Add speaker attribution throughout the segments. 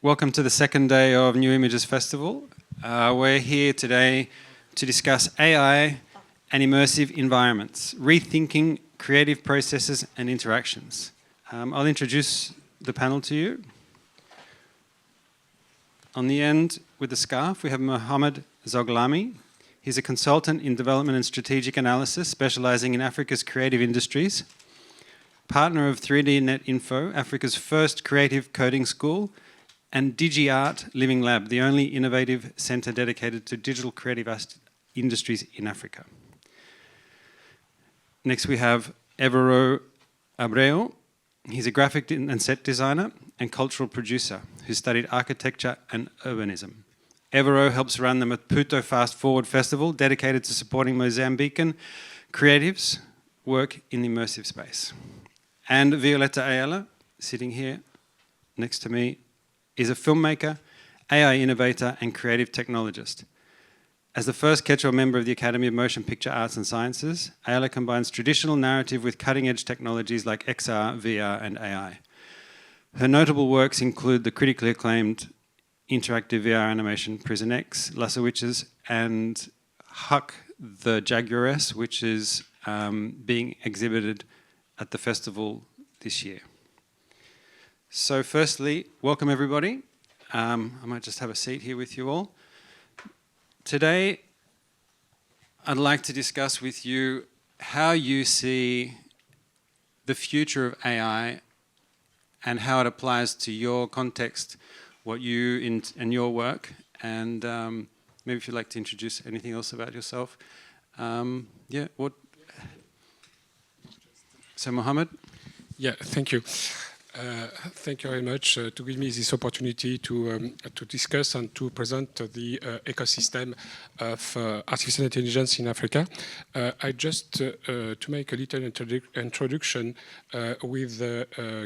Speaker 1: Welcome to the second day of New Images Festival. We're here today to discuss AI and immersive environments, rethinking creative processes and interactions. I'll introduce the panel to you. On the end with the scarf, we have Mohammed Zoglami. He's a consultant in development and strategic analysis, specializing in Africa's creative industries. Partner of 3D Net Info, Africa's first creative coding school, and DigiArt Living Lab, the only innovative centre dedicated to digital creative industries in Africa. Next we have Evaro Abreu. He's a graphic and set designer and cultural producer who studied architecture and urbanism. Evaro helps run the Maputo Fast Forward Festival, dedicated to supporting Mozambican creatives work in the immersive space. And Violeta Ayala, sitting here next to me, is a filmmaker, AI innovator, and creative technologist. As the first Quechua member of the Academy of Motion Picture Arts and Sciences, Ayala combines traditional narrative with cutting-edge technologies like XR, VR, and AI. Her notable works include the critically acclaimed interactive VR animation Prison X, Lassa Witches, and Huck the Jaguaress, which is being exhibited at the festival this year. So firstly, welcome everybody. I might just have a seat here with you all. Today, I'd like to discuss with you how you see the future of AI and how it applies to your context, what you and your work, and maybe if you'd like to introduce anything else about yourself. Yeah, what? So Mohammed?
Speaker 2: Yeah, thank you. Thank you very much to give me this opportunity to discuss and to present the ecosystem of artificial intelligence in Africa. I just to make a little introduction with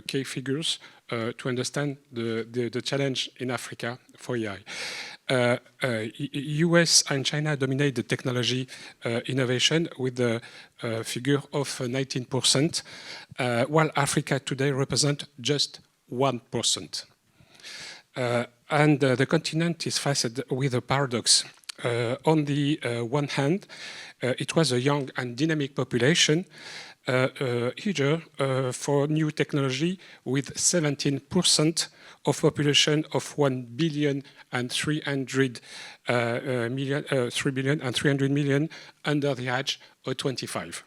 Speaker 2: key figures to understand the challenge in Africa for AI. US and China dominate the technology innovation with the figure of 19%, while Africa today represents just 1%. And the continent is faced with a paradox. On the one hand, it was a young and dynamic population, eager for new technology, with 17% of population of 1,300,000,000 under the age of 25.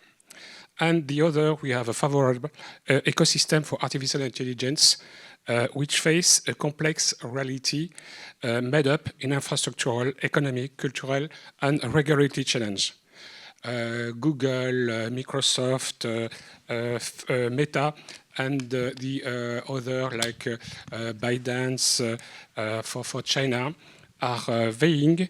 Speaker 2: And the other, we have a favorable ecosystem for artificial intelligence, which face a complex reality made up in infrastructural, economic, cultural, and regulatory challenge. Google, Microsoft, Meta, and the other like ByteDance for China are vying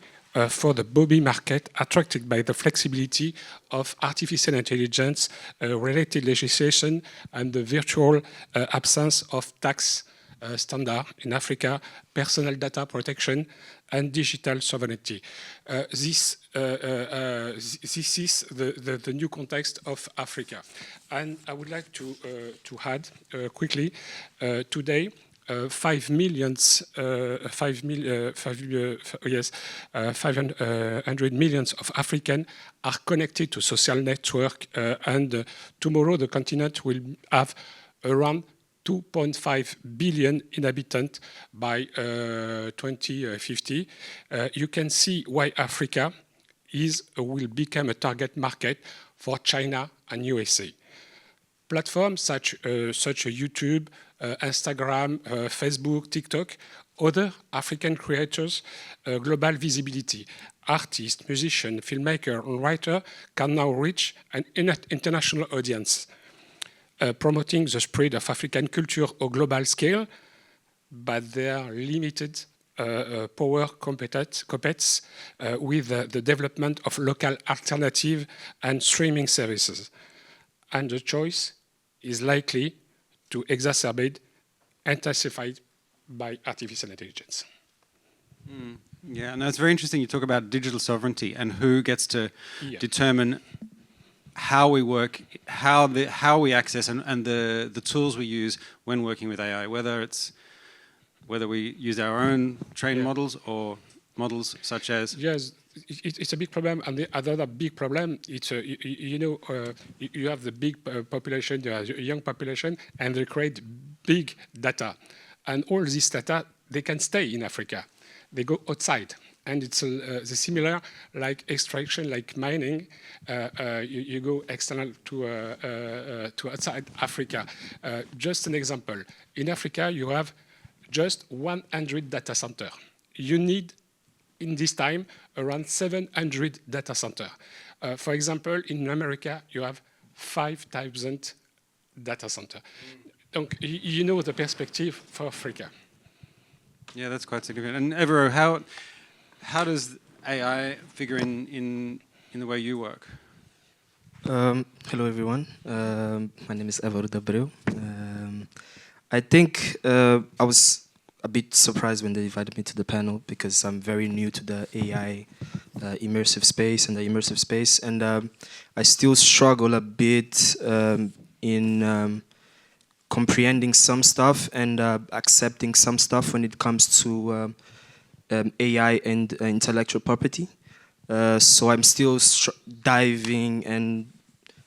Speaker 2: for the Bobby market, attracted by the flexibility of artificial intelligence, related legislation, and the virtual absence of tax standard in Africa, personal data protection, and digital sovereignty. This is the new context of Africa. And I would like to add quickly, today, 500 million of Africans are connected to social network, and tomorrow the continent will have around 2.5 billion inhabitants by 2050. You can see why Africa will become a target market for China and USA. Platforms such as YouTube, Instagram, Facebook, TikTok, other African creators, global visibility. Artists, musicians, filmmakers, and writers can now reach an international audience, promoting the spread of African culture on global scale, but their limited power competes with the development of local alternative and streaming services. And the choice is likely to exacerbate, intensified by artificial intelligence.
Speaker 1: Yeah, no, it's very interesting. You talk about digital sovereignty and who gets to determine how we work, how we access, and the tools we use when working with AI, whether it's whether we use our own trained
Speaker 2: Yeah.
Speaker 1: models or models such as...
Speaker 2: Yes, it's a big problem, and the other big problem, it's you have the big population, you have a young population, and they create big data, and all this data they can stay in Africa, they go outside, and it's the similar like extraction, like mining. You go external to outside Africa. Just an example, in Africa you have just 100 data center. You need in this time around 700 data center. For example, in America, you have 5,000 data center. Donc, you know the perspective for Africa.
Speaker 1: Yeah, that's quite significant. And Evaro, how does AI figure in the way you work?
Speaker 3: Hello, everyone. My name is Abreu. I think I was a bit surprised when they invited me to the panel because I'm very new to the AI immersive space and the immersive space, and I still struggle a bit in comprehending some stuff and accepting some stuff when it comes to AI and intellectual property. So I'm still diving and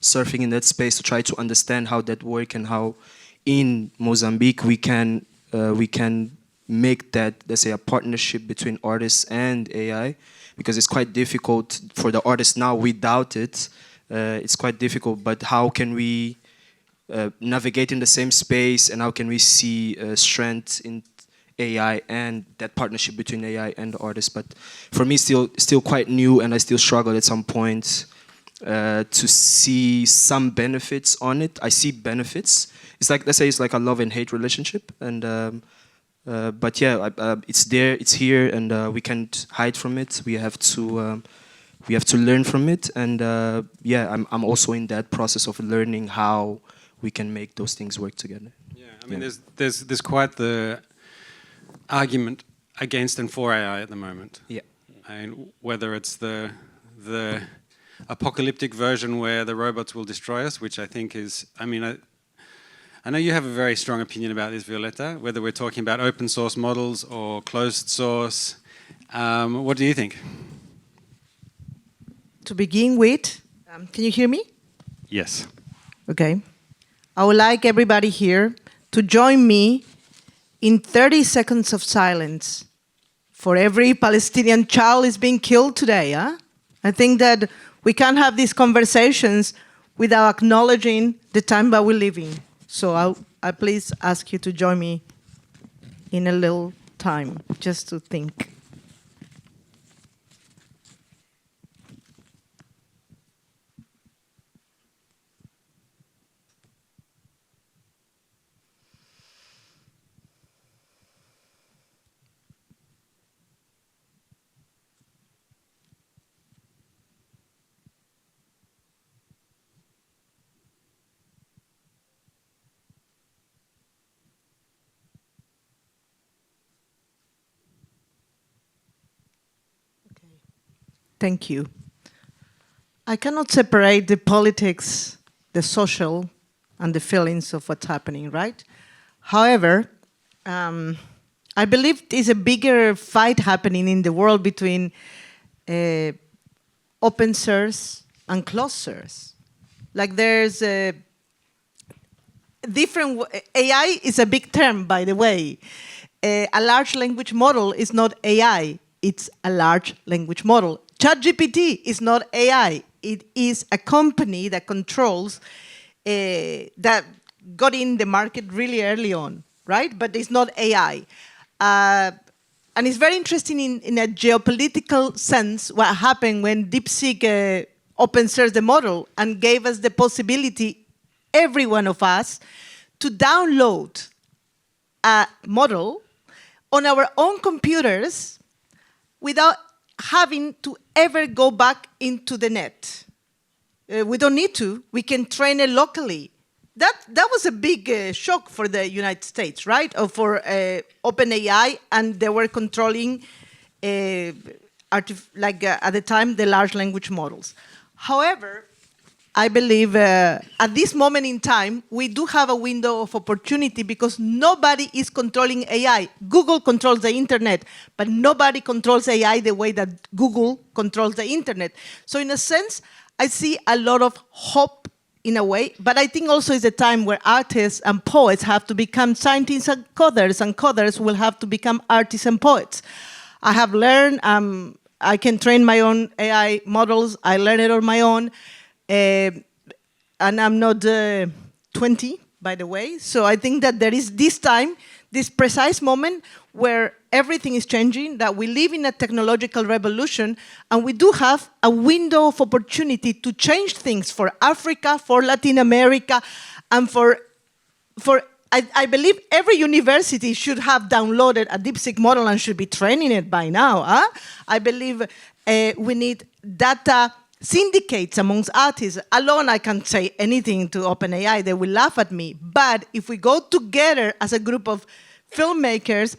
Speaker 3: surfing in that space to try to understand how that works and how in Mozambique we can make that, let's say, a partnership between artists and AI, because it's quite difficult for the artists now without it. It's quite difficult, but how can we navigate in the same space, and how can we see strength in AI and that partnership between AI and the artist? But for me, still quite new, and I still struggle at some point to see some benefits on it. I see benefits. It's like, let's say, it's like a love and hate relationship, and but yeah, it's there, it's here, and we can't hide from it. We have to learn from it, and yeah, I'm also in that process of learning how we can make those things work together.
Speaker 1: Yeah, I mean, there's quite the argument against and for AI at the moment.
Speaker 3: Yeah,
Speaker 1: I mean, whether it's the apocalyptic version where the robots will destroy us, which I think is, I mean, I know you have a very strong opinion about this, Violeta, whether we're talking about open source models or closed source. What do you think?
Speaker 4: To begin with, can you hear me?
Speaker 1: Yes.
Speaker 4: Okay. I would like everybody here to join me in 30 seconds of silence for every Palestinian child is being killed today. Huh? I think that we can't have these conversations without acknowledging the time that we live in. So I please ask you to join me in a little time, just to think. Thank you. I cannot separate the politics, the social, and the feelings of what's happening, right? However, I believe there's a bigger fight happening in the world between open source and closed source. Like there's a different, AI is a big term, by the way. A large language model is not AI, it's a large language model. ChatGPT is not AI. It is a company that controls, that got in the market really early on, right? But it's not AI. And it's very interesting in a geopolitical sense what happened when DeepSeek open sourced the model and gave us the possibility, every one of us, to download a model on our own computers without having to ever go back into the net. We don't need to. We can train it locally. That was a big shock for the United States, right? Or for OpenAI, and they were controlling, at the time, the large language models. However, I believe at this moment in time, we do have a window of opportunity because nobody is controlling AI. Google controls the internet, but nobody controls AI the way that Google controls the internet. So in a sense, I see a lot of hope in a way, but I think also it's a time where artists and poets have to become scientists and coders will have to become artists and poets. I have learned, I can train my own AI models, I learn it on my own, and I'm not 20, by the way, so I think that there is this time, this precise moment where everything is changing, that we live in a technological revolution, and we do have a window of opportunity to change things for Africa, for Latin America, and for I believe every university should have downloaded a DeepSeek model and should be training it by now. Huh? I believe we need data syndicates amongst artists. Alone, I can't say anything to OpenAI. They will laugh at me. But if we go together as a group of filmmakers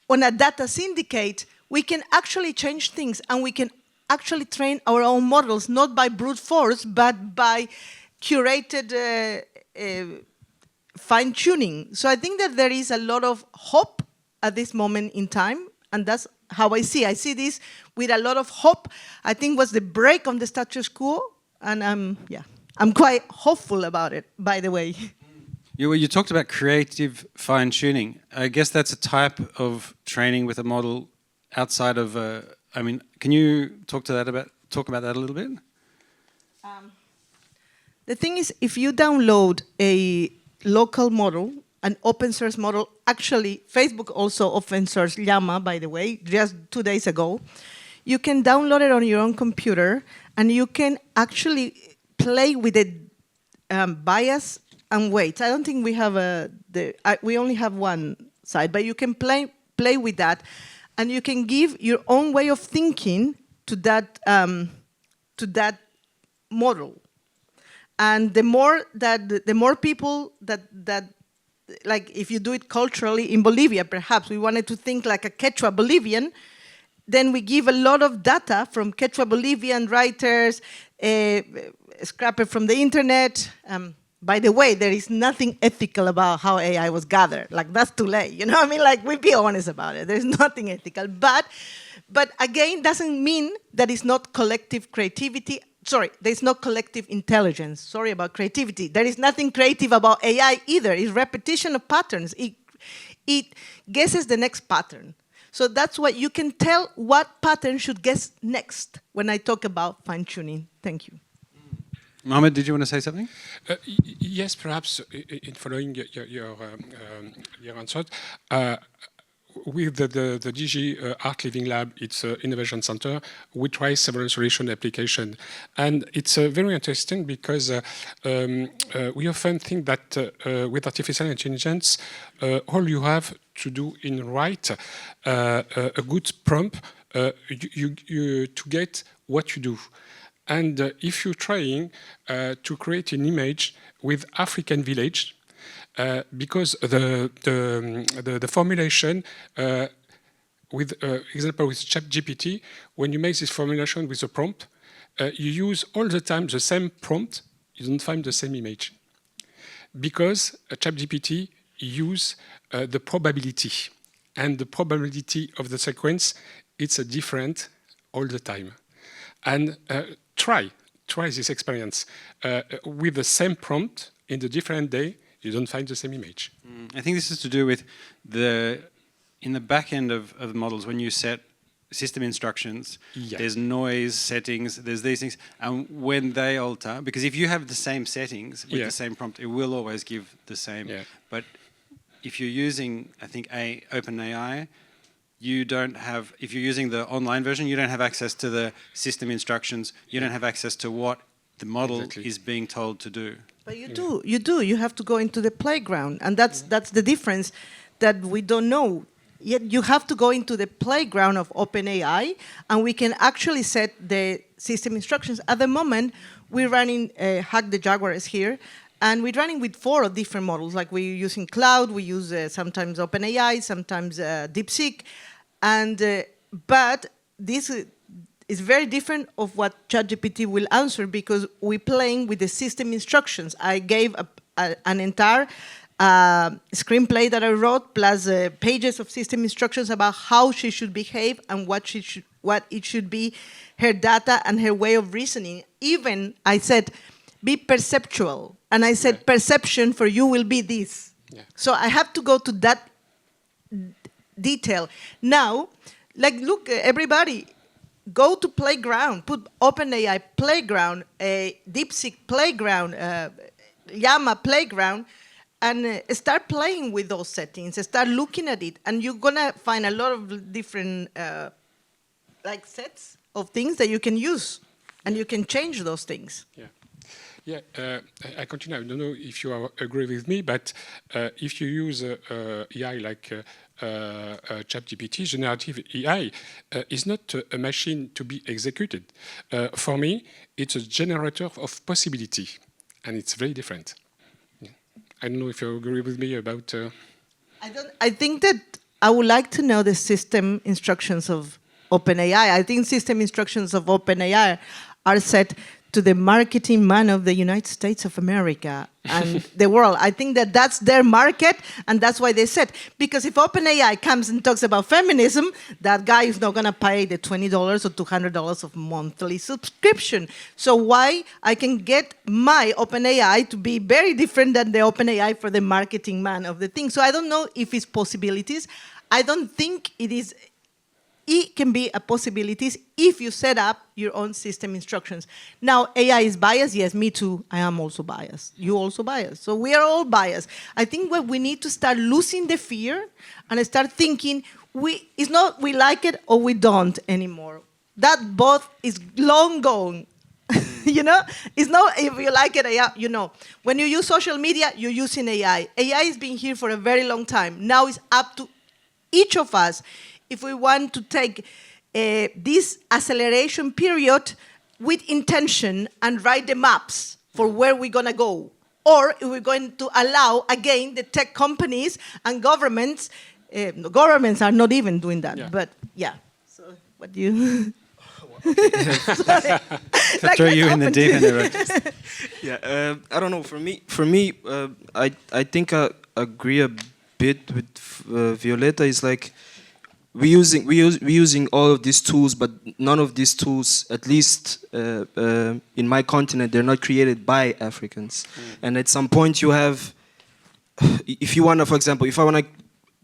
Speaker 4: on a data syndicate, we can actually change things and we can actually train our own models, not by brute force, but by curated fine-tuning. So I think that there is a lot of hope at this moment in time, and that's how I see. I see this with a lot of hope. I think was the break on the status quo, and I'm quite hopeful about it, by the way.
Speaker 1: You talked about creative fine-tuning. I guess that's a type of training with a model outside of, I mean, can you talk about that a little bit?
Speaker 4: The thing is, if you download a local model, an open source model, actually, Facebook also open source Llama, by the way, just 2 days ago, you can download it on your own computer, and you can actually play with the bias and weights. I don't think we have we only have one side, but you can play with that, and you can give your own way of thinking to that model. And the more people that like if you do it culturally in Bolivia, perhaps we wanted to think like a Quechua Bolivian, then we give a lot of data from Quechua Bolivian writers, scrap it from the internet. By the way, there is nothing ethical about how AI was gathered. Like, that's too late, you know what I mean? Like, we be honest about it. There's nothing ethical. But again, doesn't mean that it's not collective creativity. Sorry, there's no collective intelligence. Sorry about creativity. There is nothing creative about AI either. It's repetition of patterns. It guesses the next pattern. So that's what you can tell what pattern should guess next when I talk about fine-tuning. Thank you.
Speaker 1: Mohammed, did you want to say something?
Speaker 2: Yes, perhaps in following your answer. With the DG Art Living Lab, it's an innovation center, we try several solution application. And it's very interesting because we often think that with artificial intelligence, all you have to do in write a good prompt to get what you do. And if you're trying to create an image with African village, because the formulation with example with ChatGPT, when you make this formulation with a prompt, you use all the time the same prompt, you don't find the same image. Because ChatGPT use the probability, and the probability of the sequence, it's a different all the time. And try this experience. With the same prompt in the different day, you don't find the same image.
Speaker 1: I think this is to do with in the back end of the models, when you set system instructions, there's noise settings, there's these things, and when they alter, because if you have the same settings with the same prompt, it will always give the same. But if you're using, I think, OpenAI, you don't have, if you're using the online version, you don't have access to the system instructions, you don't have access to what the model is being told to do.
Speaker 4: But you do. You have to go into the playground, and that's the difference that we don't know. Yet you have to go into the playground of OpenAI, and we can actually set the system instructions. At the moment, we're running Hack the Jaguars here, and we're running with 4 different models. Like we're using cloud, we use sometimes OpenAI, sometimes DeepSeek, and but this is very different of what ChatGPT will answer because we're playing with the system instructions. I gave an entire screenplay that I wrote, plus pages of system instructions about how she should behave and what it should be, her data and her way of reasoning. Even I said, be perceptual, and I said perception for you will be this. Yeah. So I have to go to that detail. Now, like, look, everybody, go to Playground, put OpenAI Playground, DeepSeek Playground, Llama Playground, and start playing with those settings, start looking at it, and you're gonna find a lot of different like sets of things that you can use, and you can change those things.
Speaker 2: Yeah. Yeah, I continue. I don't know if you agree with me, but if you use AI like ChatGPT, generative AI is not a machine to be executed. For me, it's a generator of possibility, and it's very different. Yeah. I don't know if you agree with me about...
Speaker 4: I think that I would like to know the system instructions of OpenAI. I think system instructions of OpenAI are set to the marketing man of the United States of America and the world. I think that that's their market, and that's why they said. Because if OpenAI comes and talks about feminism, that guy is not going to pay the $20 or $200 of monthly subscription. So why I can get my OpenAI to be very different than the OpenAI for the marketing man of the thing. So I don't know if it's possibilities. I don't think it is. It can be a possibilities if you set up your own system instructions. Now, AI is biased. Yes, me too. I am also biased. You also biased. So we are all biased. I think what we need to start losing the fear and start thinking, it's not we like it or we don't anymore. That both is long gone. You know, it's not if you like it, you know. When you use social media, you're using AI. AI has been here for a very long time. Now it's up to each of us if we want to take this acceleration period with intention and write the maps for where we're going to go. Or if we're going to allow, again, the tech companies and governments, governments are not even doing that, but yeah. So what do you... Sorry.
Speaker 1: To throw you in the deep end.
Speaker 3: Yeah, I don't know. For me, I think I agree a bit with Violeta. Is like we're using all of these tools, but none of these tools, at least in my continent, they're not created by Africans. And at some point, you have, if you wanna, for example, if I wanna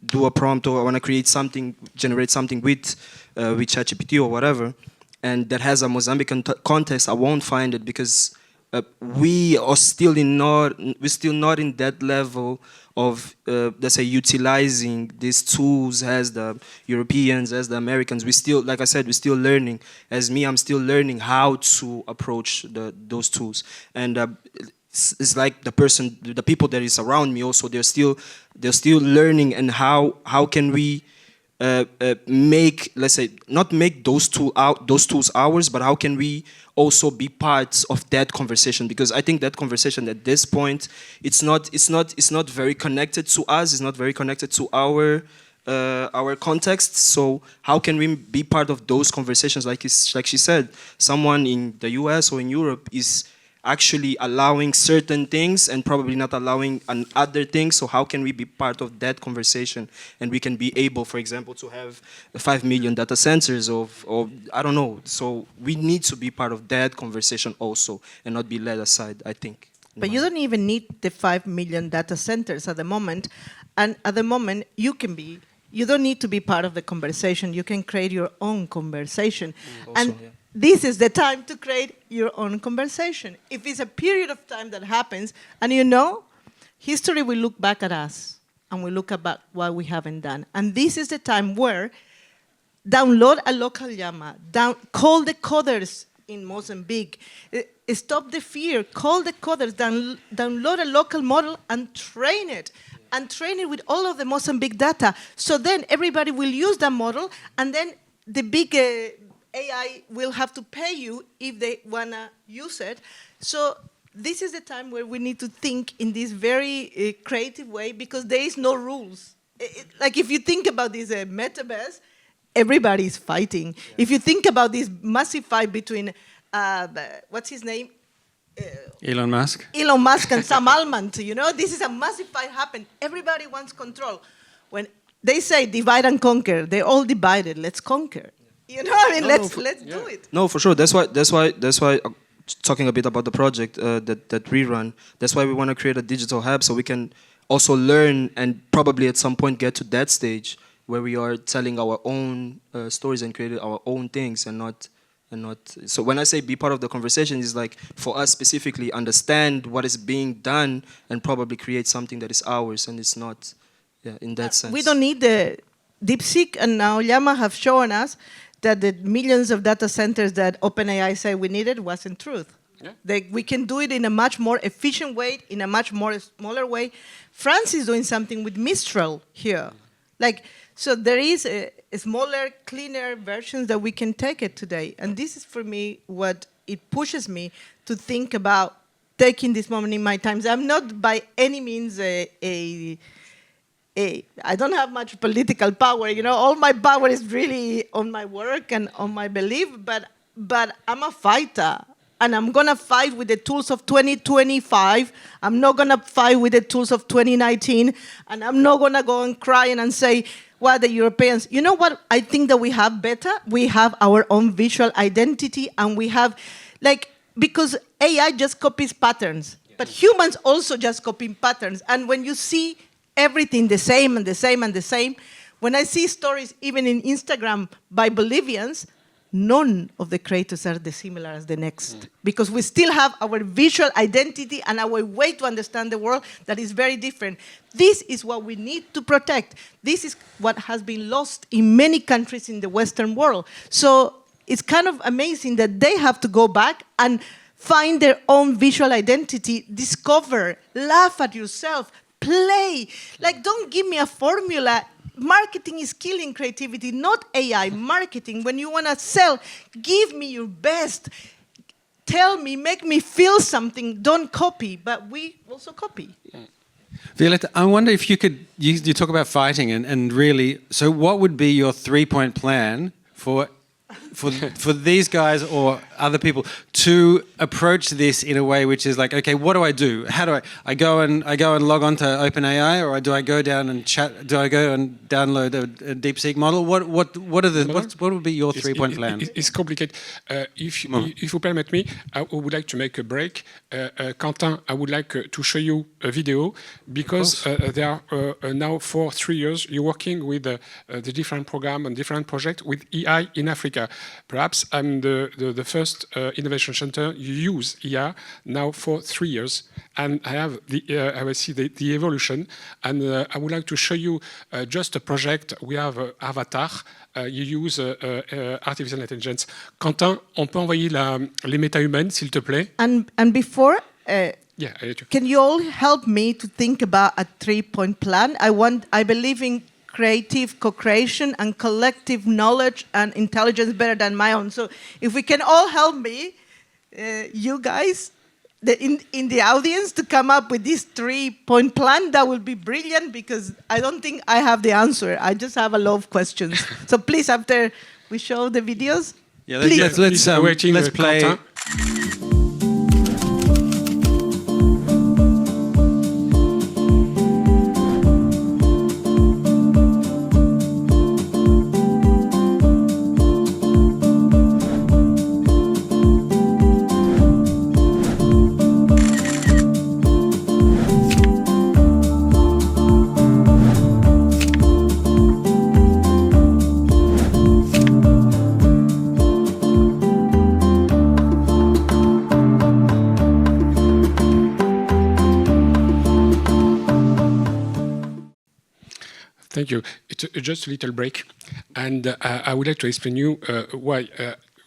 Speaker 3: do a prompt or I wanna create something, generate something with ChatGPT or whatever, and that has a Mozambican context, I won't find it because we're still not in that level of let's say utilizing these tools as the Europeans, as the Americans. We still, like I said, we're still learning. As me, I'm still learning how to approach those tools, and it's like the people that is around me also. They're still learning, and how can we make, let's say, not make those tools ours, but how can we also be part of that conversation? Because I think that conversation at this point, it's not very connected to us. It's not very connected to our context. So how can we be part of those conversations? Like she said, someone in the US or in Europe is actually allowing certain things and probably not allowing other things. So how can we be part of that conversation? And we can be able, for example, to have 5 million data centers or I don't know. So we need to be part of that conversation also and not be led aside, I think.
Speaker 4: But you don't even need the 5 million data centers at the moment. And at the moment, you don't need to be part of the conversation. You can create your own conversation. Also, this is the time to create your own conversation. If it's a period of time that happens, and you know, history will look back at us, and we look about what we haven't done. And this is the time where download a local llama, call the coders in Mozambique, stop the fear, call the coders, download a local model and train it. And train it with all of the Mozambique data. So then everybody will use that model, and then the big AI will have to pay you if they want to use it. So this is the time where we need to think in this very creative way, because there is no rules. Like if you think about this metaverse, everybody's fighting. If you think about this massive fight between, what's his name?
Speaker 1: Elon Musk.
Speaker 4: Elon Musk and Sam Altman, you know, this is a massive fight happened. Everybody wants control. When they say divide and conquer, they're all divided. Let's conquer. You know, I mean, let's do it.
Speaker 3: No, for sure. That's why. Talking a bit about the project that we run. That's why we want to create a digital hub so we can also learn and probably at some point get to that stage where we are telling our own stories and creating our own things and not. So when I say be part of the conversation, is like for us specifically understand what is being done and probably create something that is ours and it's not, in that sense.
Speaker 4: We don't need the DeepSeek, and now Llama have shown us that the millions of data centers that OpenAI said we needed wasn't truth. Yeah. We can do it in a much more efficient way, in a much more smaller way. France is doing something with Mistral here. So there is a smaller, cleaner versions that we can take it today. And this is, for me, what it pushes me to think about taking this moment in my times. I'm not by any means I don't have much political power. You know, all my power is really on my work and on my belief, but I'm a fighter. And I'm going to fight with the tools of 2025. I'm not going to fight with the tools of 2019. And I'm not going to go and crying and say, well, the Europeans, you know what I think that we have better? We have our own visual identity, and we have, because AI just copies patterns, but humans also just copy patterns. And when you see everything the same and the same and the same, when I see stories even in Instagram by Bolivians, none of the creators are the similar as the next, because we still have our visual identity and our way to understand the world that is very different. This is what we need to protect. This is what has been lost in many countries in the Western world. So it's kind of amazing that they have to go back and find their own visual identity, discover, laugh at yourself, play. Don't give me a formula. Marketing is killing creativity, not AI. Marketing, when you want to sell, give me your best. Tell me, make me feel something. Don't copy, but we also copy.
Speaker 1: Violeta, I wonder if you could, you talk about fighting and really, so what would be your 3-point plan for these guys or other people to approach this in a way which is like, okay, what do I do? How do I go and log on to OpenAI, or do I go down and chat? Do I go and download a DeepSeek model? What would be your 3-point plan?
Speaker 2: It's complicated. If you permit me, I would like to make a break. Quentin, I would like to show you a video because there are now for 3 years you're working with the different program and different projects with AI in Africa. Perhaps I'm the first innovation center you use AI now for 3 years, and I have I will see the evolution, and I would like to show you just a project. We have Avatar. You use artificial intelligence. Quentin, on peut envoyer les méta-humaines, s'il te plaît?
Speaker 4: And before.
Speaker 2: Yeah,
Speaker 4: can you all help me to think about a 3-point plan? I believe in creative co-creation and collective knowledge and intelligence better than my own. So if we can all help me, you guys, in the audience, to come up with this 3-point plan, that would be brilliant, because I don't think I have the answer. I just have a lot of questions. So please, after we show the videos,
Speaker 1: let's play.
Speaker 2: Quentin. Thank you. It's just a little break, and I would like to explain you why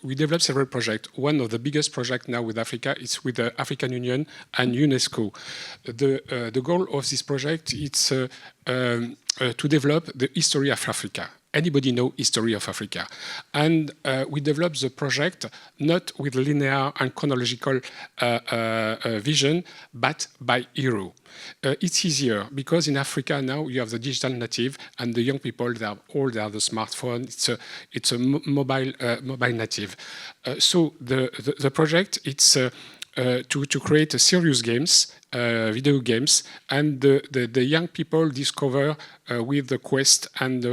Speaker 2: we developed several projects. One of the biggest projects now with Africa is with the African Union and UNESCO. The goal of this project is to develop the history of Africa. anybody know history of Africa. And we developed the project not with linear and chronological vision, but by hero. It's easier because in Africa now you have the digital native and the young people, they have the smartphone. It's a mobile native. So the project, it's to create a serious games, video games, and the young people discover with the quest and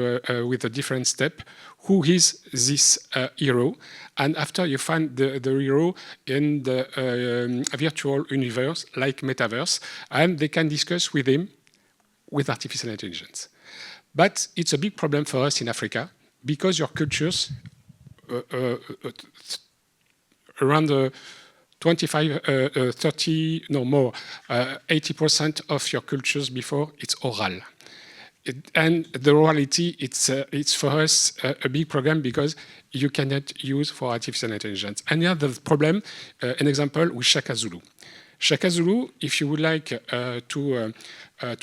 Speaker 2: with a different step who is this hero. And after you find the hero in the virtual universe, like metaverse, and they can discuss with him with artificial intelligence. But it's a big problem for us in Africa because your cultures around the 25, 30, no more, 80% of your cultures before, it's oral. And the orality, it's for us a big problem because you cannot use for artificial intelligence. And you have the problem, an example with Shaka Zulu. Shaka Zulu, if you would like to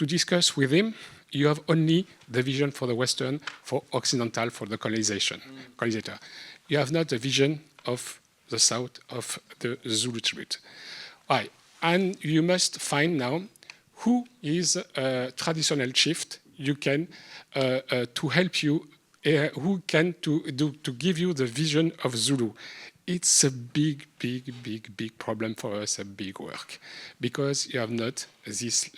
Speaker 2: discuss with him, you have only the vision for the Western, for Occidental, for the colonizer. You have not the vision of the south of the Zulu tribe. Right. And you must find now who is a traditional chief you can to help you, who can to give you the vision of Zulu. It's a big problem for us, a big work, because you have not this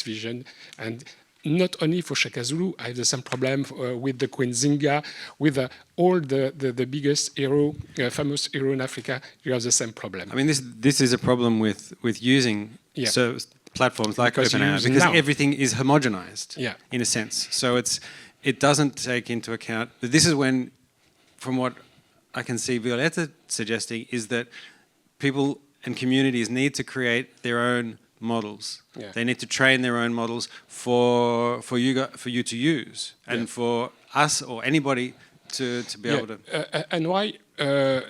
Speaker 2: vision. And not only for Shaka Zulu, I have the same problem with the Queen Zinga, with all the biggest hero, famous hero in Africa. You have the same problem.
Speaker 1: I mean, this is a problem with using platforms like OpenAI because everything is homogenized in a sense. So it doesn't take into account. This is when, from what I can see Violeta suggesting, is that people and communities need to create their own models. Yeah. They need to train their own models for you to use and for us or anybody to be able to.
Speaker 2: And why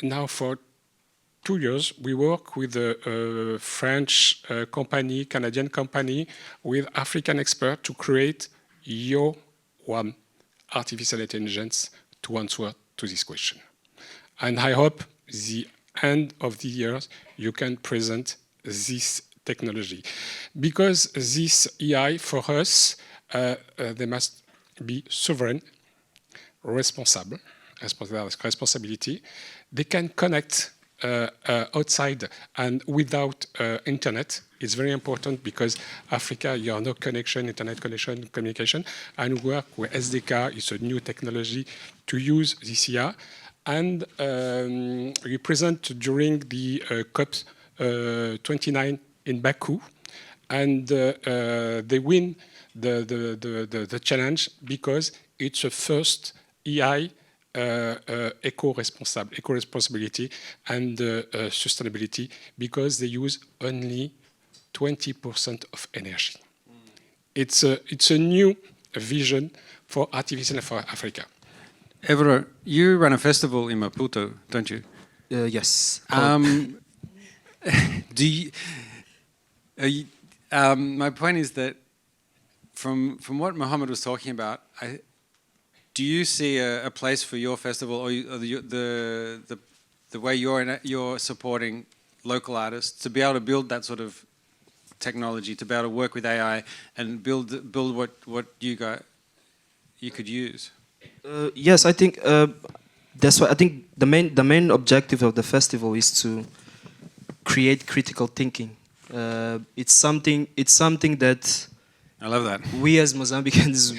Speaker 2: now for 2 years we work with a French company, Canadian company, with African experts to create your one artificial intelligence to answer to this question. And I hope the end of the year you can present this technology, because this AI for us, they must be sovereign, responsibility. They can connect outside and without internet. It's very important because Africa, you have no connection, internet connection, communication, and work with SDK is a new technology to use this AI. And we present during the COP 29 in Baku, and they win the challenge because it's a first AI eco-responsibility and sustainability, because they use only 20% of energy. It's a new vision for artificial for Africa.
Speaker 1: Evaro, you run a festival in Maputo, don't you?
Speaker 3: Yes.
Speaker 1: Do you? My point is that from what Mohammed was talking about, do you see a place for your festival, or the way you're supporting local artists to be able to build that sort of technology, to be able to work with AI and build what you could use?
Speaker 3: Yes, I think that's why I think the main objective of the festival is to create critical thinking. It's something that
Speaker 1: I love that
Speaker 3: we as Mozambicans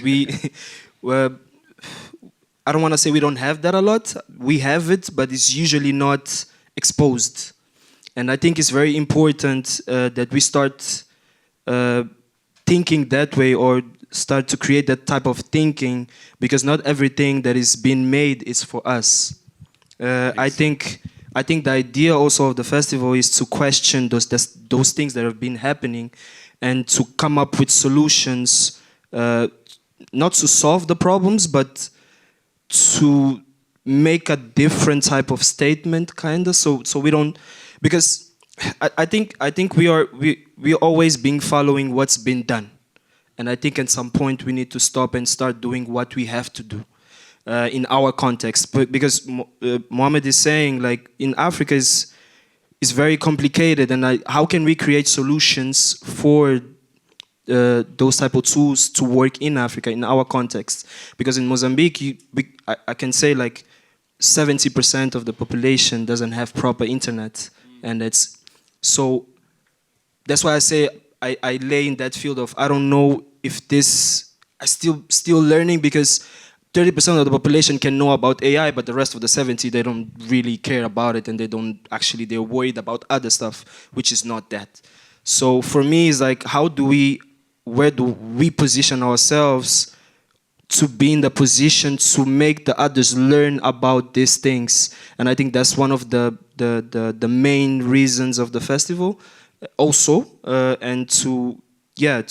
Speaker 3: I don't want to say we don't have that a lot. We have it, but it's usually not exposed. And I think it's very important that we start thinking that way, or start to create that type of thinking, because not everything that is being made is for us. I think the idea also of the festival is to question those things that have been happening, and to come up with solutions, not to solve the problems, but to make a different type of statement, kinda. So we don't, because I think we always been following what's been done. And I think at some point we need to stop and start doing what we have to do. in our context. But because Mohammed is saying, like, in Africa is very complicated, and how can we create solutions for those type of tools to work in Africa, in our context? Because in Mozambique, I can say like 70% of the population doesn't have proper internet, and so that's why I say I lay in that field of, I don't know if this, I still learning, because 30% of the population can know about AI, but the rest of the 70, they don't really care about it, and they're worried about other stuff, which is not that. So for me, it's like, where do we position ourselves to be in the position to make the others learn about these things? And I think that's one of the main reasons of the festival also, and I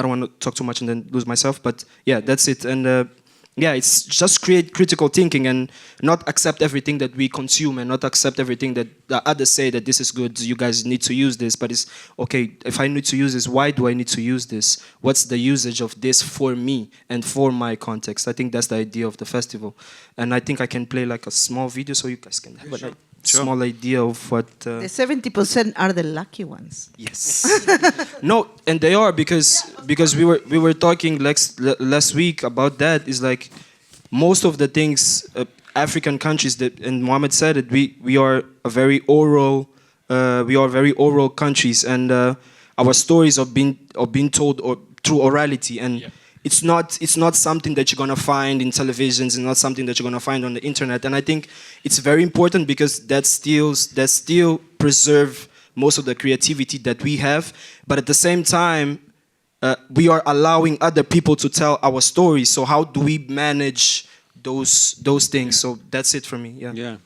Speaker 3: don't want to talk too much and then lose myself, but yeah, that's it. And it's just create critical thinking and not accept everything that we consume, and not accept everything that the others say that this is good, you guys need to use this. But it's, okay, if I need to use this, why do I need to use this? What's the usage of this for me and for my context? I think that's the idea of the festival. And I think I can play like a small video so you guys can have a small idea of what...
Speaker 4: The 70% are the lucky ones.
Speaker 3: Yes. No, and they are, because we were talking last week about that. Is like, most of the things African countries that, and Mohammed said it, we are very oral countries, and our stories are being told through orality, and it's not something that you're gonna find in televisions, it's not something that you're gonna find on the internet. And I think it's very important, because that still preserve most of the creativity that we have, but at the same time we are allowing other people to tell our stories. So how do we manage those things? So that's it for me.
Speaker 1: Yeah.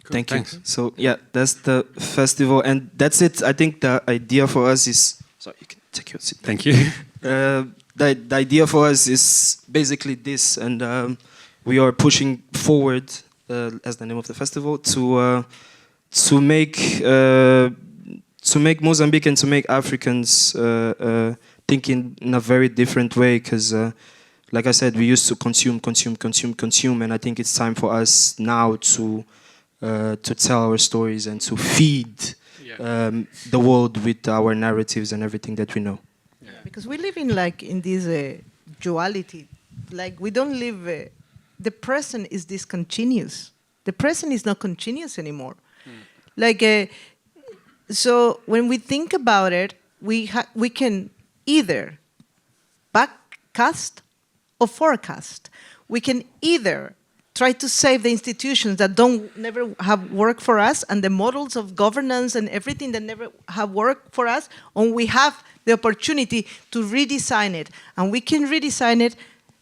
Speaker 3: Thank you.
Speaker 1: Thanks.
Speaker 3: So yeah, that's the festival, and that's it. I think the idea for us is... Sorry, you can take your seat.
Speaker 1: Thank you.
Speaker 3: The idea for us is basically this, and we are pushing forward, as the name of the festival, to make Mozambique and to make Africans think in a very different way, because like I said, we used to consume, and I think it's time for us now to tell our stories and to feed the world with our narratives and everything that we know.
Speaker 4: Yeah. Because we live in this duality. Like, we don't live... the present is discontinuous. The present is not continuous anymore. So when we think about it, we can either backcast or forecast. We can either try to save the institutions that never have worked for us, and the models of governance and everything that never have worked for us, and we have the opportunity to redesign it. And we can redesign it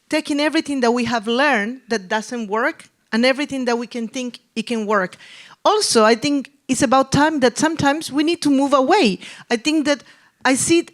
Speaker 4: taking everything that we have learned that doesn't work and everything that we can think it can work. Also, I think it's about time that sometimes we need to move away. I think that I see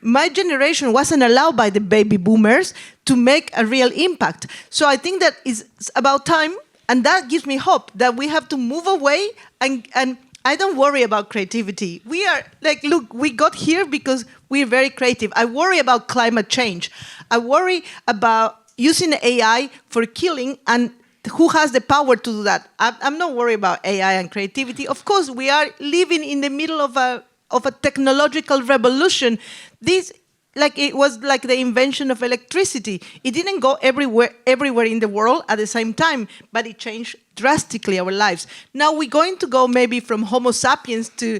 Speaker 4: my generation wasn't allowed by the baby boomers to make a real impact. So I think that it's about time, and that gives me hope, that we have to move away and I don't worry about creativity. We are like, look, we got here because we're very creative. I worry about climate change. I worry about using AI for killing, and who has the power to do that? I'm not worried about AI and creativity. Of course, we are living in the middle of a technological revolution. This, like, it was like the invention of electricity. It didn't go everywhere in the world at the same time, but it changed drastically our lives. Now we're going to go maybe from Homo sapiens to,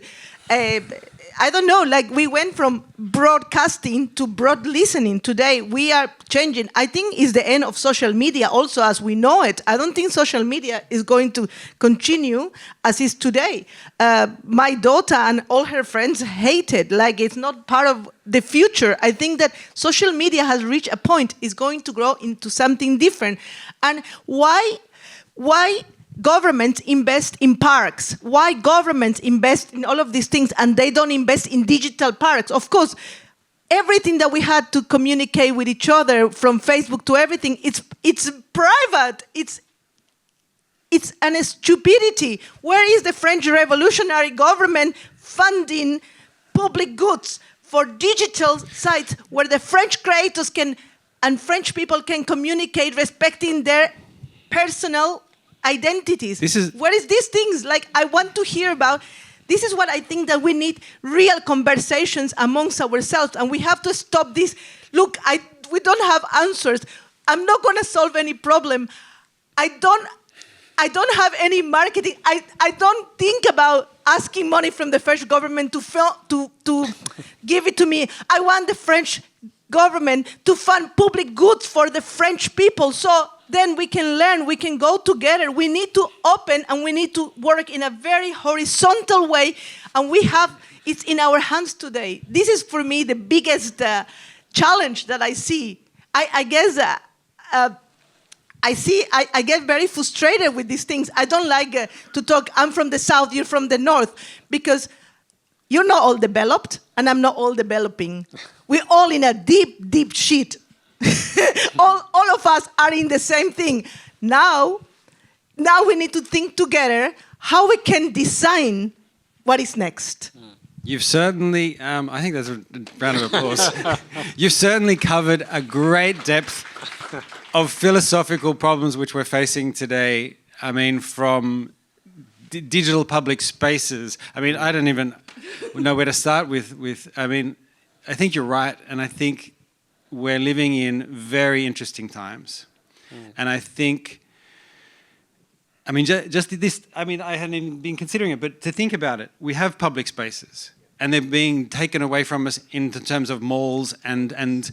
Speaker 4: I don't know, like we went from broadcasting to broad listening. Today we are changing. I think it's the end of social media also as we know it. I don't think social media is going to continue as is today. My daughter and all her friends hate it, like it's not part of the future. I think that social media has reached a point, it's going to grow into something different. And why governments invest in parks? Why governments invest in all of these things and they don't invest in digital parks? Of course, everything that we had to communicate with each other, from Facebook to everything, it's private. It's an stupidity. Where is the French revolutionary government funding public goods for digital sites where the French creators can and French people can communicate respecting their personal identities? Where is these things? Like, I want to hear about. This is what I think, that we need real conversations amongst ourselves, and we have to stop this. Look, we don't have answers. I'm not going to solve any problem. I don't have any marketing. I don't think about asking money from the French government to give it to me. I want the French government to fund public goods for the French people, so then we can learn, we can go together. We need to open and we need to work in a very horizontal way, and it's in our hands today. This is for me the biggest challenge that I see. I guess I get very frustrated with these things. I don't like to talk, I'm from the south, you're from the north, because you're not all developed and I'm not all developing. We're all in a deep, deep shit. all of us are in the same thing. Now we need to think together how we can design what is next.
Speaker 1: You've certainly, I think that's a round of applause. You've certainly covered a great depth of philosophical problems which we're facing today. I mean, from digital public spaces. I mean, I don't even know where to start with. I mean, I think you're right, and I think we're living in very interesting times. And I think, I mean, just this, I mean, I hadn't even been considering it, but to think about it, we have public spaces and they're being taken away from us in terms of malls and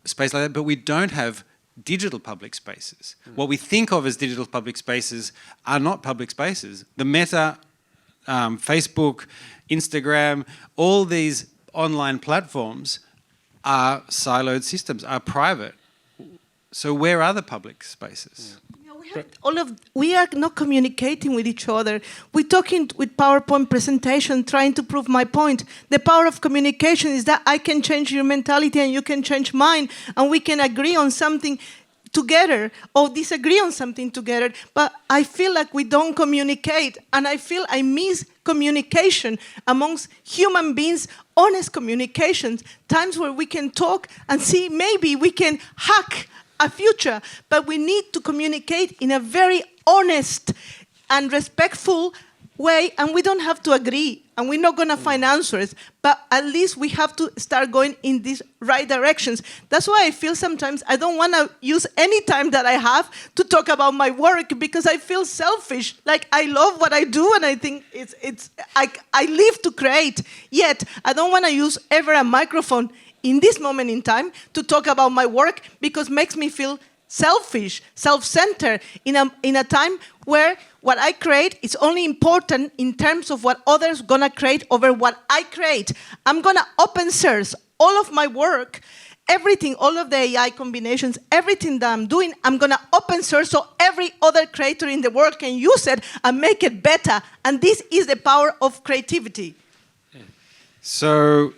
Speaker 1: space like that, but we don't have digital public spaces. What we think of as digital public spaces are not public spaces. The Meta, Facebook, Instagram, all these online platforms are siloed systems, are private. So where are the public spaces?
Speaker 4: We are not communicating with each other. We're talking with PowerPoint presentation, trying to prove my point. The power of communication is that I can change your mentality and you can change mine, and we can agree on something together or disagree on something together. But I feel like we don't communicate, and I feel I miss communication amongst human beings, honest communications, times where we can talk and see maybe we can hack a future, but we need to communicate in a very honest and respectful way, and we don't have to agree, and we're not going to find answers, but at least we have to start going in these right directions. That's why I feel sometimes I don't want to use any time that I have to talk about my work, because I feel selfish. Like, I love what I do, and I think I live to create, yet I don't want to use ever a microphone in this moment in time to talk about my work, because it makes me feel selfish, self-centered in a time where what I create is only important in terms of what others gonna create over what I create. I'm gonna open source all of my work, everything, all of the AI combinations, everything that I'm doing, I'm gonna open source so every other creator in the world can use it and make it better. And this is the power of creativity.
Speaker 1: So,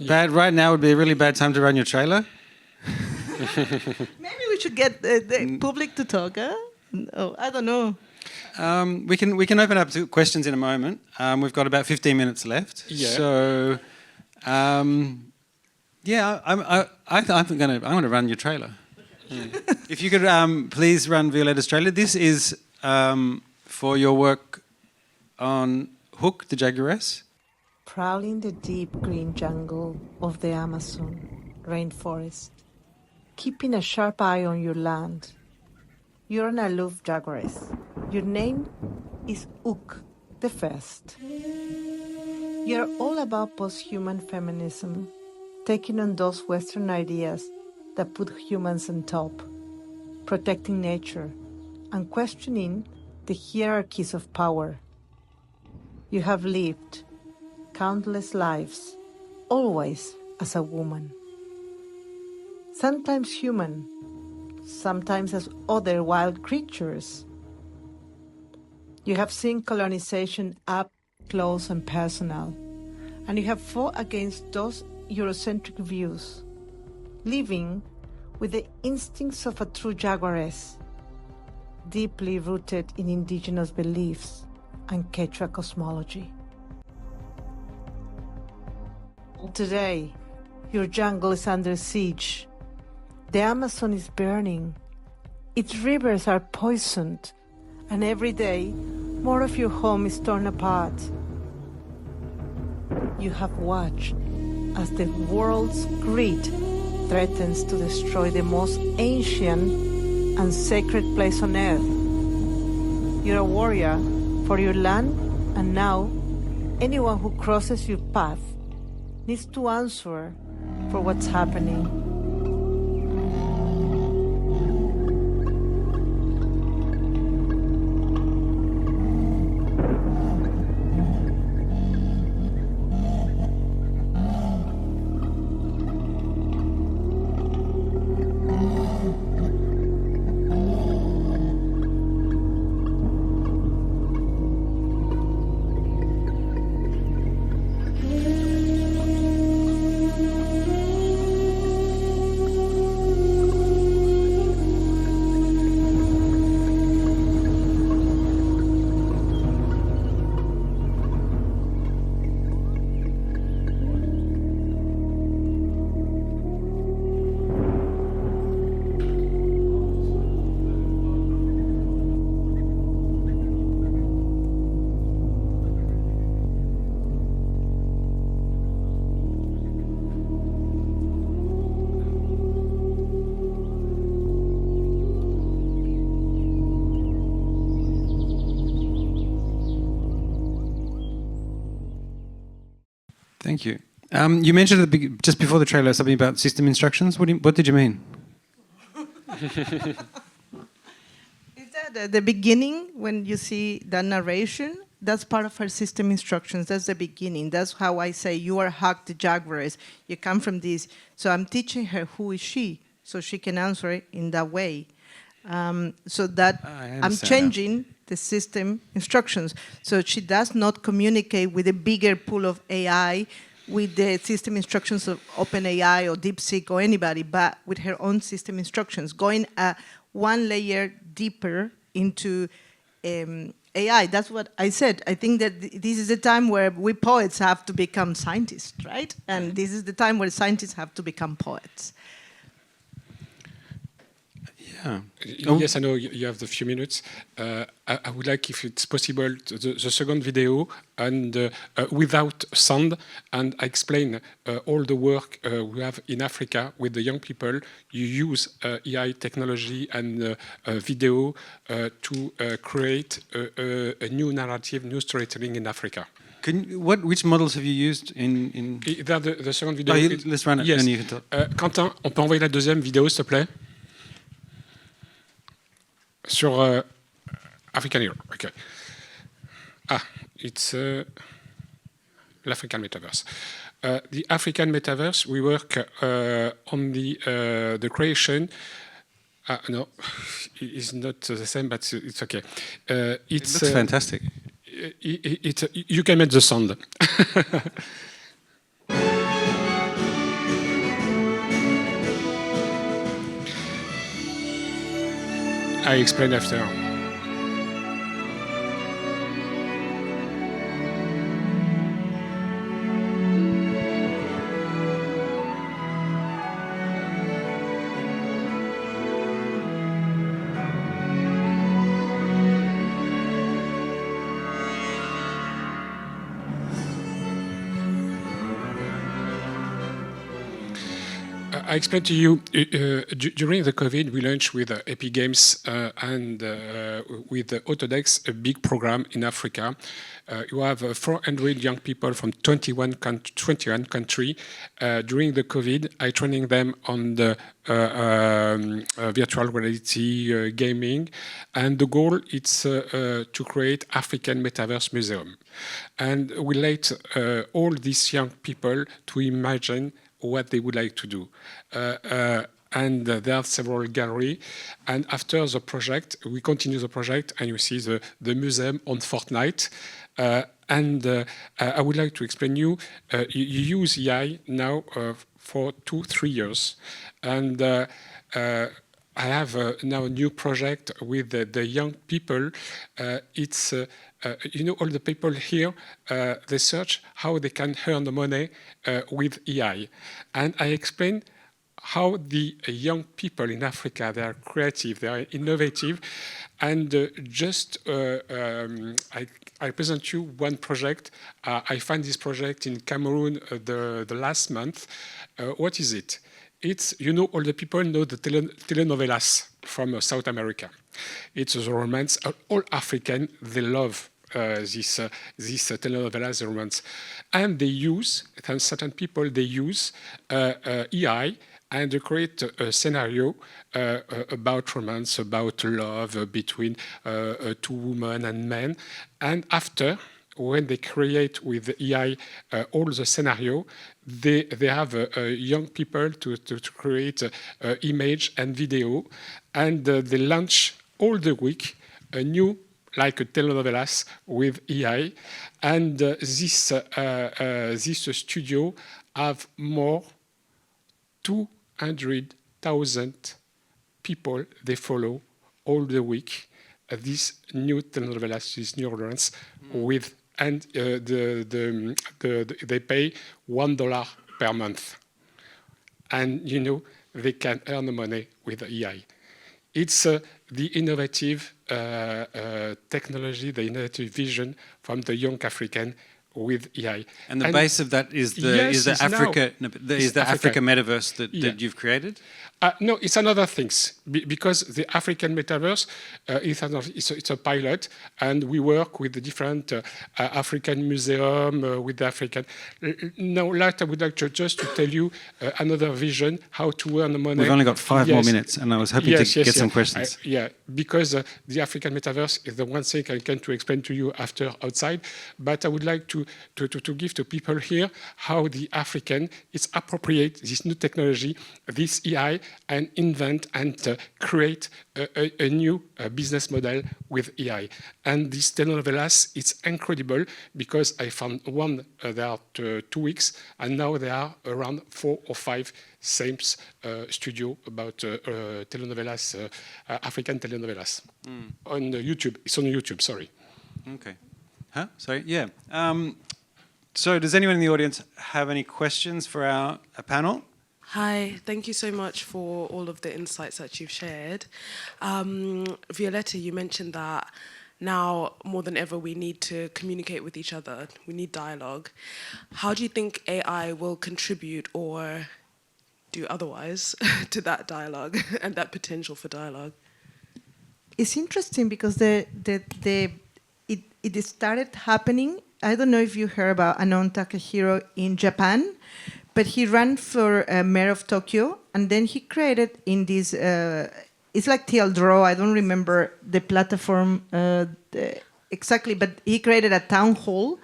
Speaker 1: right now would be a really bad time to run your trailer?
Speaker 4: Maybe we should get the public to talk, huh? Oh, I don't know.
Speaker 1: We can open up to questions in a moment. We've got about 15 minutes left.
Speaker 2: Yeah.
Speaker 1: So, yeah, I'm going to run your trailer. If you could please run Violeta's trailer. This is for your work on Hook, the jaguaress.
Speaker 5: Prowling the deep green jungle of the Amazon rainforest, keeping a sharp eye on your land. You're an aloof jaguaress. Your name is Ook the First. You're all about post-human feminism, taking on those Western ideas that put humans on top, protecting nature, and questioning the hierarchies of power. You have lived countless lives, always as a woman. Sometimes human, sometimes as other wild creatures. You have seen colonization up close and personal, and you have fought against those Eurocentric views, living with the instincts of a true jaguaress, deeply rooted in indigenous beliefs and Quechua cosmology. Today, your jungle is under siege. The Amazon is burning. Its rivers are poisoned, and every day, more of your home is torn apart. You have watched as the world's greed threatens to destroy the most ancient and sacred place on earth. You're a warrior for your land, and now anyone who crosses your path needs to answer for what's happening.
Speaker 1: Thank you. You mentioned at the just before the trailer something about system instructions. What did you mean?
Speaker 4: Is that at the beginning when you see the narration? That's part of her system instructions. That's the beginning. That's how I say you are Hawk the Jaguaress. You come from this. So I'm teaching her who is she, so she can answer it in that way. So that I'm changing the system instructions. So she does not communicate with a bigger pool of AI, with the system instructions of OpenAI or DeepSeek or anybody, but with her own system instructions, going one layer deeper into AI. That's what I said. I think that this is the time where we poets have to become scientists, right? And this is the time where scientists have to become poets.
Speaker 1: Yeah.
Speaker 2: Yes, I know you have the few minutes. I would like, if it's possible, the second video and without sound, and I explain all the work we have in Africa with the young people. You use AI technology and video to create a new narrative, new storytelling in Africa.
Speaker 1: Which models have you used in...
Speaker 2: The second video.
Speaker 1: Let's run it.
Speaker 2: Yes.
Speaker 1: And you can talk.
Speaker 2: Quentin, on peut envoyer la deuxième vidéo, s'il te plaît? Sur African Hero, okay. It's l'African Metaverse. The African Metaverse, we work on the creation. No, it's not the same, but it's okay.
Speaker 1: It looks fantastic.
Speaker 2: You can make the sound. I explain after. I explained to you during the COVID, we launched with Epic Games and with Autodex a big program in Africa. You have 400 young people from 21 countries. During the COVID, I training them on the virtual reality gaming, and the goal is to create African Metaverse Museum. And we let all these young people to imagine what they would like to do. And there are several galleries. And after the project, we continue the project, and you see the museum on Fortnite. I would like to explain you use AI now for 2-3 years. And I have now a new project with the young people. It's all the people here, they search how they can earn the money with AI. And I explain how the young people in Africa, they are creative, they are innovative. And I present you one project. I find this project in Cameroon the last month. What is it? It's, all the people know the telenovelas from South America. It's a romance. All African, they love this telenovelas romance. And they use, certain people, they use AI and they create a scenario about romance, about love between two women and men. And after, when they create with AI all the scenario, they have young people to create image and video, and they launch all the week a new, like a telenovelas with AI, and this studio have more 200,000 people they follow all the week. This new telenovelas, this new romance with. And they pay $1 per month. And, they can earn money with AI. It's the innovative technology, the innovative vision from the young African with AI.
Speaker 1: And the base of that is the Africa metaverse that you've created?
Speaker 2: No, it's another things, because the African metaverse it's a pilot, and we work with the different African museum with the African. Now, I would like just to tell you another vision how to earn money.
Speaker 1: We've only got 5 more minutes, and I was hoping to get some questions.
Speaker 2: Because the African metaverse is the one thing I can to explain to you after outside, but I would like to give to people here how the African is appropriate this new technology, this AI, and invent and create a new business model with AI. And this telenovelas, it's incredible, because I found one there are 2 weeks, and now there are around 4 or 5 same studio about telenovelas, African telenovelas on YouTube. It's on YouTube, sorry.
Speaker 1: Okay. Huh? Sorry, yeah. So does anyone in the audience have any questions for our panel?
Speaker 6: Hi, thank you so much for all of the insights that you've shared. Violeta, you mentioned that now more than ever we need to communicate with each other, we need dialogue. How do you think AI will contribute or do otherwise to that dialogue and that potential for dialogue?
Speaker 4: It's interesting because it started happening. I don't know if you heard about Anon Takahiro in Japan, but he ran for mayor of Tokyo, and then he created in this, it's like TL Draw, I don't remember the platform exactly, but he created a town hall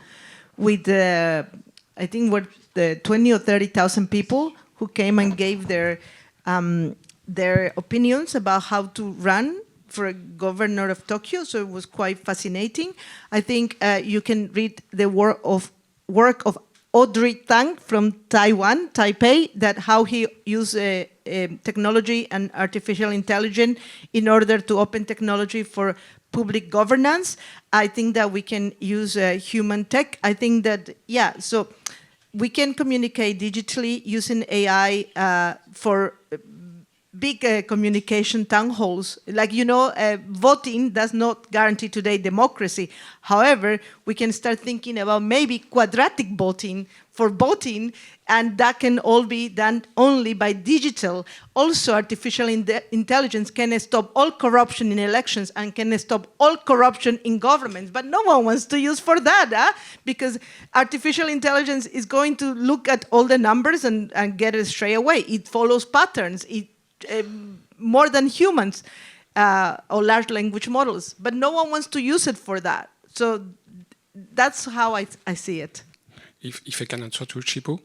Speaker 4: with, I think, what, 20 or 30,000 people who came and gave their opinions about how to run for a governor of Tokyo, so it was quite fascinating. I think you can read the work of Audrey Tang from Taiwan, Taipei, that how he used technology and artificial intelligence in order to open technology for public governance. I think that we can use human tech. I think that, so we can communicate digitally using AI for big communication town halls. Like, voting does not guarantee today democracy. However, we can start thinking about maybe quadratic voting, for voting, and that can all be done only by digital. Also, artificial intelligence can stop all corruption in elections and can stop all corruption in governments, but no one wants to use for that, because artificial intelligence is going to look at all the numbers and get it straight away. It follows patterns, more than humans or large language models, but no one wants to use it for that. So that's how I see it.
Speaker 2: If I can answer to Chipo,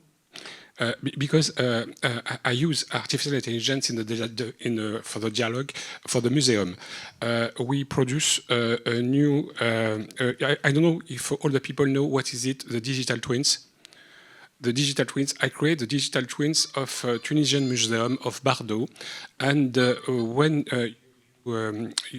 Speaker 2: because I use artificial intelligence for the dialogue for the museum. We produce a new. I don't know if all the people know what is it. The digital twins. The digital twins. I create the digital twins of Tunisian Museum of Bardo, and when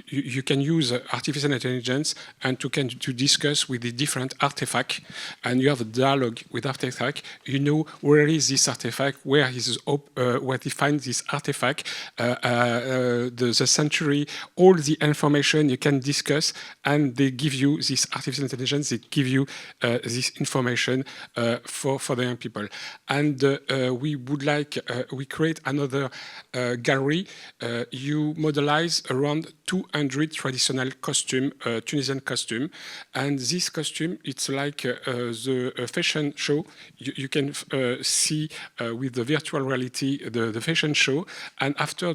Speaker 2: you can use artificial intelligence and to discuss with the different artifacts, and you have a dialogue with artifact. You know where is this artifact, where they find this artifact, the century, all the information you can discuss, and they give you this artificial intelligence. They give you this information for the young people, and we would like we create another gallery. You modelize around 200 traditional costume, Tunisian costume, and this costume, it's like the fashion show. You can see with the virtual reality the fashion show, and after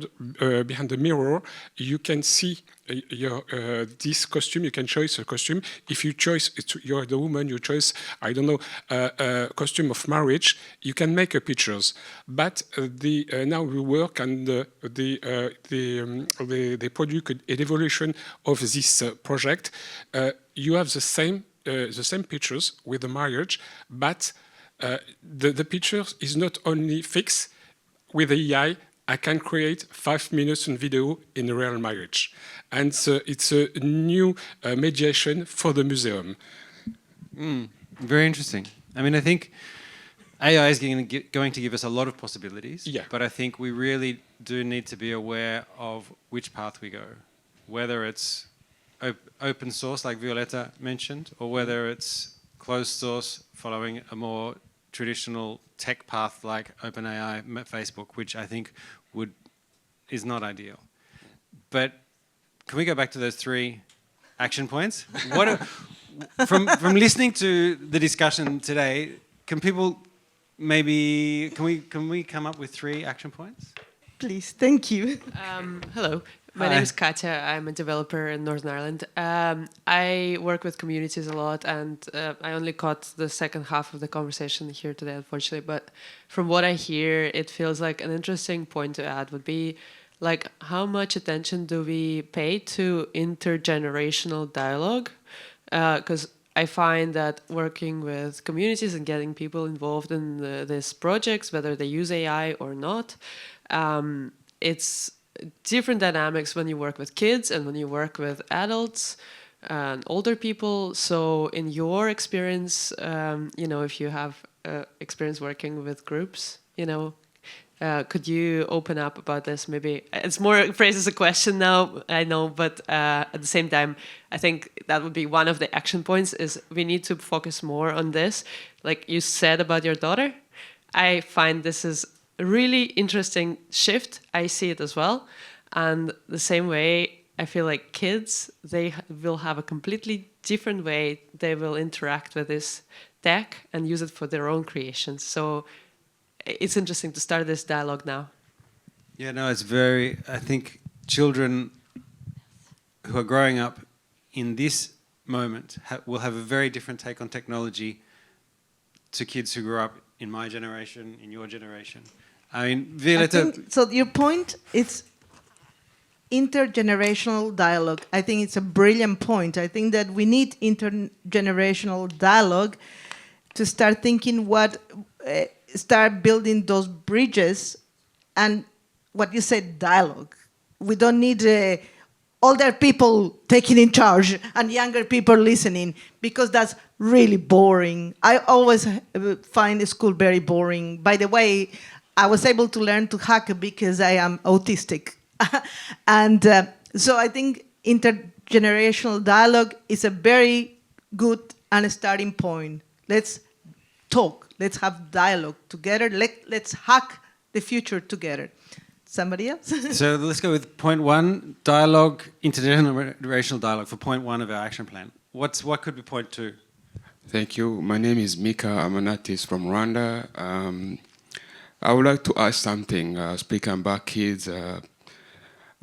Speaker 2: behind the mirror, you can see this costume. You can choose a costume. If you choose, you're the woman, you choose, I don't know, a costume of marriage, you can make pictures. But now we work on the product and evolution of this project. You have the same pictures with the marriage, but the pictures is not only fixed with the AI. I can create 5 minutes in video in a real marriage. And it's a new mediation for the museum.
Speaker 1: Very interesting. I mean, I think AI is going to give us a lot of possibilities, but I think we really do need to be aware of which path we go, whether it's open source, like Violeta mentioned, or whether it's closed source, following a more traditional tech path like OpenAI, Facebook, which I think is not ideal. But can we go back to those 3 action points? From listening to the discussion today, can people maybe can we come up with 3 action points?
Speaker 4: Please, thank you.
Speaker 7: Hello. My name is Katja. I'm a developer in Northern Ireland. I work with communities a lot, and I only caught the second half of the conversation here today, unfortunately. But from what I hear, it feels like an interesting point to add would be, like, how much attention do we pay to intergenerational dialogue? Because I find that working with communities and getting people involved in these projects, whether they use AI or not, it's different dynamics when you work with kids and when you work with adults and older people. So in your experience, if you have experience working with groups, could you open up about this? Maybe it's more phrased as a question now, I know, but at the same time, I think that would be one of the action points is we need to focus more on this. Like you said about your daughter, I find this is a really interesting shift. I see it as well. And the same way, I feel like kids, they will have a completely different way they will interact with this tech and use it for their own creations. So it's interesting to start this dialogue now.
Speaker 1: Yeah, no, I think children who are growing up in this moment will have a very different take on technology to kids who grew up in my generation, in your generation. I mean, Violeta...
Speaker 4: So your point is intergenerational dialogue. I think it's a brilliant point. I think that we need intergenerational dialogue to start thinking start building those bridges, and what you said, dialogue. We don't need older people taking in charge and younger people listening, because that's really boring. I always find school very boring. By the way, I was able to learn to hack because I am autistic. And so I think intergenerational dialogue is a very good and starting point. Let's talk. Let's have dialogue together. Let's hack the future together. Somebody else?
Speaker 1: So let's go with point 1, dialogue, intergenerational dialogue for point 1 of our action plan. What could be point 2?
Speaker 8: Thank you. My name is Mika. I'm an artist from Rwanda. I would like to ask something, speaking about kids.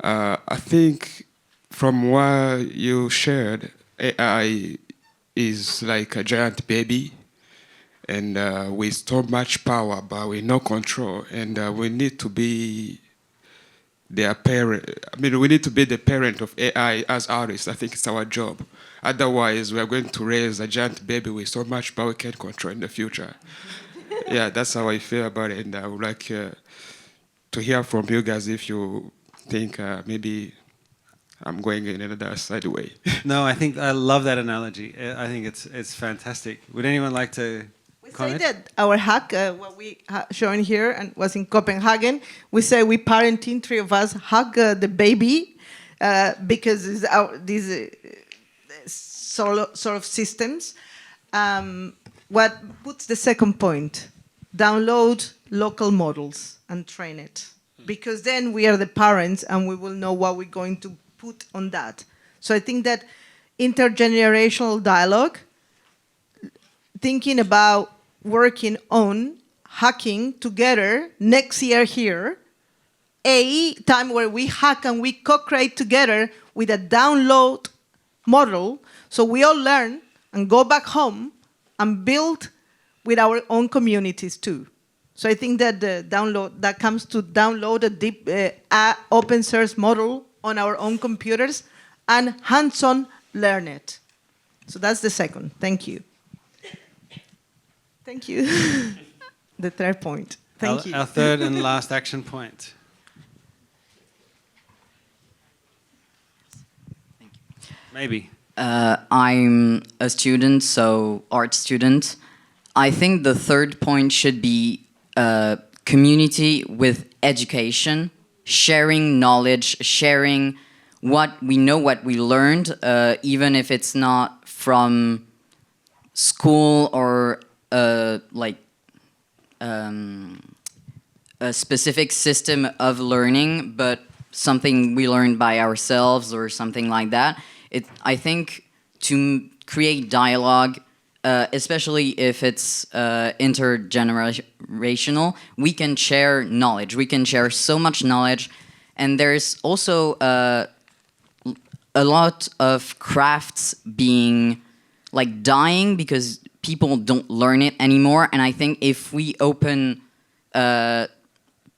Speaker 8: I think from what you shared, AI is like a giant baby, and with so much power, but with no control. And we need to be their parent. I mean, we need to be the parent of AI as artists. I think it's our job. Otherwise, we are going to raise a giant baby with so much power we can't control in the future. Yeah, that's how I feel about it. And I would like to hear from you guys if you think maybe I'm going in another side way.
Speaker 1: No, I love that analogy. I think it's fantastic. Would anyone like to comment?
Speaker 4: We say that our hack, what we shown here, and was in Copenhagen. We say we parenting, 3 of us hug the baby because these sort of systems. What puts the second point? Download local models and train it. Because then we are the parents and we will know what we're going to put on that. So I think that intergenerational dialogue, thinking about working on hacking together next year here, a time where we hack and we co-create together with a download model, so we all learn and go back home and build with our own communities too. So I think that the download that comes to download a deep open source model on our own computers and hands-on learn it. So that's the second. Thank you. Thank you. The third point. Thank you.
Speaker 1: Our third and last action point. Maybe.
Speaker 9: I'm a student, so art student. I think the third point should be community with education, sharing knowledge, sharing what we know, what we learned, even if it's not from school or a specific system of learning, but something we learned by ourselves or something like that. I think to create dialogue, especially if it's intergenerational, we can share knowledge. We can share so much knowledge. And there's also a lot of crafts being dying because people don't learn it anymore. And I think if we open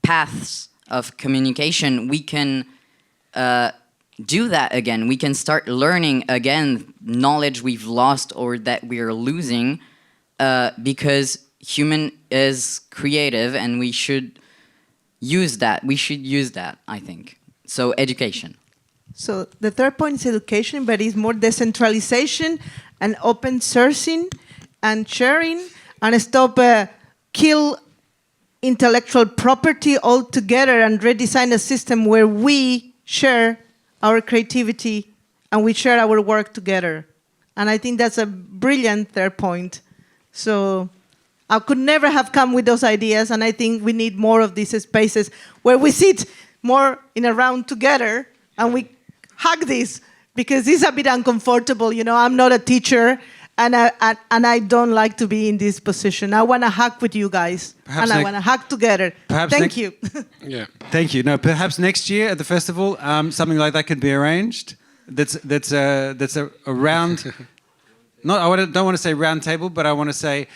Speaker 9: paths of communication, we can do that again. We can start learning again knowledge we've lost or that we're losing because human is creative and we should use that. We should use that, I think. So education.
Speaker 4: So the third point is education, but it's more decentralization and open sourcing and sharing and stop kill intellectual property altogether and redesign a system where we share our creativity and we share our work together. And I think that's a brilliant third point. So I could never have come with those ideas, and I think we need more of these spaces where we sit more in a round together and we hug this, because it's a bit uncomfortable. You know, I'm not a teacher, and I don't like to be in this position. I want to hug with you guys, and I want to hug together. Thank you.
Speaker 2: Yeah.
Speaker 1: Thank you. No, perhaps next year at the festival, something like that could be arranged. That's a round. Don't want to say round table, but I want to say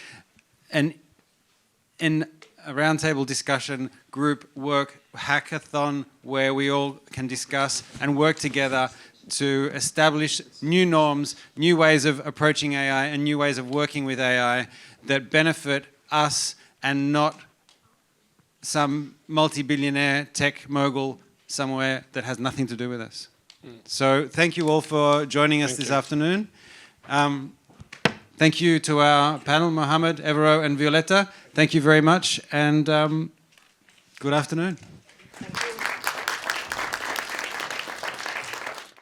Speaker 1: in a round table discussion, group work, hackathon, where we all can discuss and work together to establish new norms, new ways of approaching AI, and new ways of working with AI that benefit us and not some multi-billionaire tech mogul somewhere that has nothing to do with us. So thank you all for joining us this afternoon. Thank you to our panel, Mohammed, Evaro, and Violeta. Thank you very much, and good afternoon.